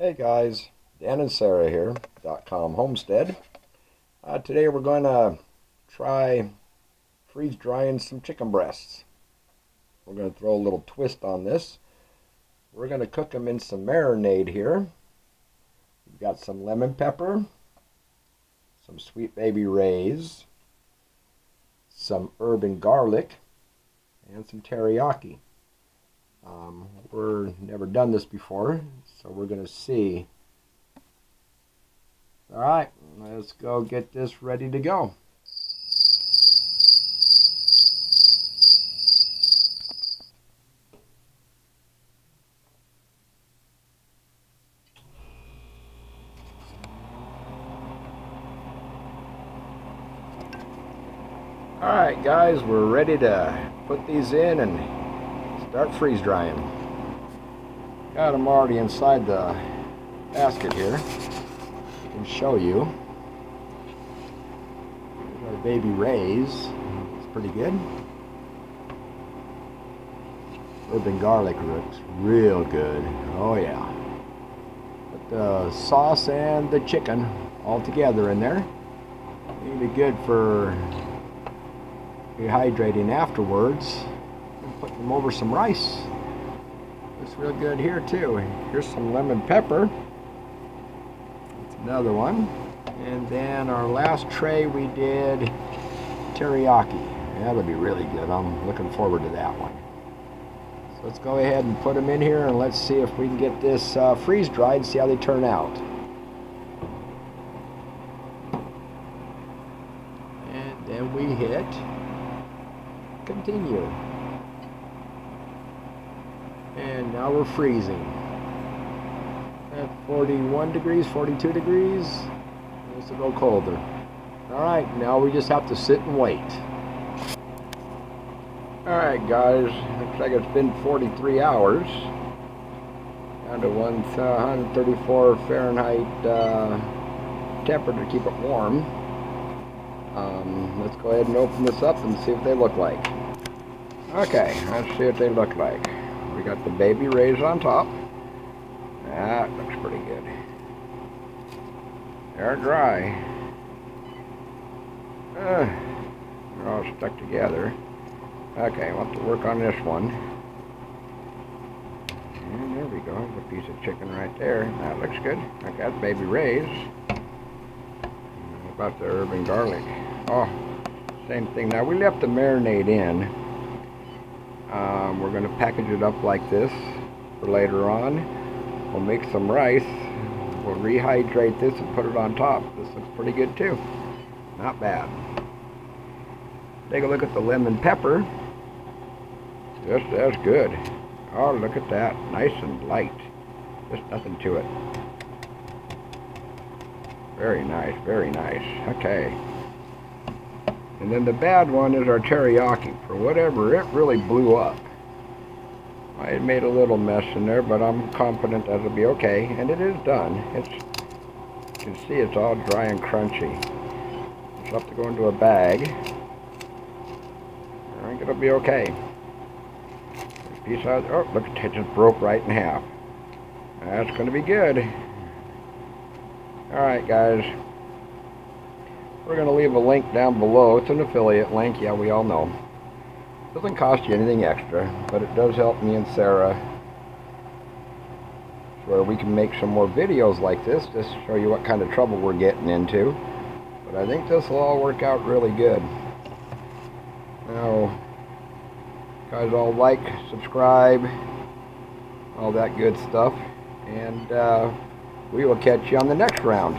Hey guys, Dan and Sarah here, .com Homestead. Today we're going to try freeze drying some chicken breasts. We're going to throw a little twist on this. We're going to cook them in some marinade here. We've got some lemon pepper, some sweet baby rays, some herb and garlic, and some teriyaki. We're never done this before, so we're going to see. Alright, let's go get this ready to go. Alright guys, we're ready to put these in and start freeze drying. Got them already inside the basket here. I can show you. There's our baby rays. It's pretty good. Herb and garlic looks real good. Oh yeah. Put the sauce and the chicken all together in there. It'll be good for rehydrating afterwards and putting them over some rice. Looks real good here too. Here's some lemon pepper. That's another one. And then our last tray we did teriyaki. That'll be really good. I'm looking forward to that one. So let's go ahead and put them in here and let's see if we can get this freeze dried, see how they turn out. And then we hit continue. And now we're freezing at 41 degrees, 42 degrees. This will go colder. Alright, now we just have to sit and wait. Alright guys, looks like it's been 43 hours. Down to 134 Fahrenheit temperature to keep it warm. Let's go ahead and open this up and see what they look like. Okay, let's see what they look like. We got the baby rays on top. That looks pretty good. They're dry. They're all stuck together. Okay, we'll have to work on this one. And there we go. There's a piece of chicken right there. That looks good. I got baby rays. What about the herb and garlic? Oh, same thing. Now we left the marinade in. We're going to package it up like this for later on. We'll make some rice. We'll rehydrate this and put it on top. This looks pretty good too. Not bad. Take a look at the lemon pepper. Just as good. Oh, look at that. Nice and light. Just nothing to it. Very nice, very nice. Okay. And then the bad one is our teriyaki. For whatever, it really blew up. I made a little mess in there, but I'm confident that it'll be okay. And it is done. You can see it's all dry and crunchy. Just have to go into a bag. I think it'll be okay. Piece out. Oh, look, it just broke right in half. That's going to be good. Alright, guys. We're going to leave a link down below. It's an affiliate link. Yeah, we all know. Doesn't cost you anything extra, but it does help me and Sarah where we can make some more videos like this, just to show you what kind of trouble we're getting into. But I think this will all work out really good. Now, guys all like, subscribe, all that good stuff, and we will catch you on the next round.